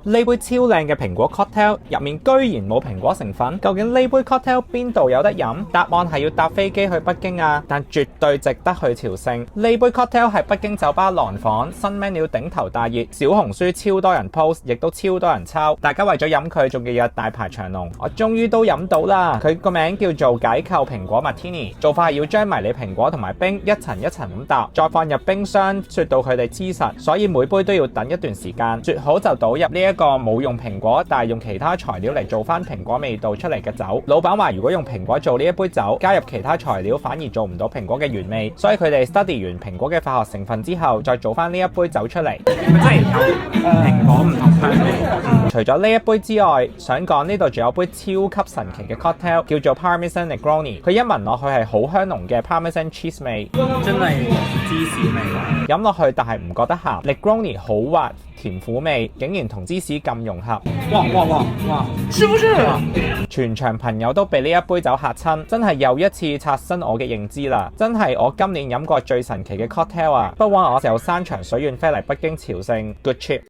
呢杯超靚嘅蘋果 cocktail 入面居然冇蘋果成分，究竟呢杯 cocktail 邊度有得飲？答案係要搭飛機去北京啊，但絕對值得去朝聖。呢杯 cocktail 係北京酒吧廊坊新 menu 頂頭大熱，小紅書超多人 post， 亦都超多人抄，大家為咗飲佢仲要約大排長龍。我終於都飲到啦！佢個名叫做解構蘋果 Martini， 做法係要將迷你蘋果同埋冰一層一層咁搭，再放入冰箱雪到佢哋黐實，所以每杯都要等一段時間。雪好就倒入呢一個冇用蘋果但係用其他材料嚟做翻蘋果味道出嚟嘅酒。老闆話如果用蘋果做呢一杯酒，加入其他材料反而做唔到蘋果嘅原味，所以佢哋 study 完蘋果嘅化學成分之後，再做翻呢一杯酒出嚟。真係有蘋果唔同香味。除咗呢一杯之外，想講呢度仲有杯超級神奇嘅 cocktail 叫做 Parmesan Negroni， 佢一聞落去係好香濃嘅 Parmesan cheese 味，真係芝士味。飲落去但係唔覺得鹹。Negroni 好滑甜苦味，竟然同芝士咁融合。哇！是不是？全場朋友都被呢一杯酒嚇親，真係又一次刷新我嘅認知啦！真係我今年飲過最神奇嘅 cocktail啊！不枉我由山長水遠飛嚟北京朝聖 ，good trip。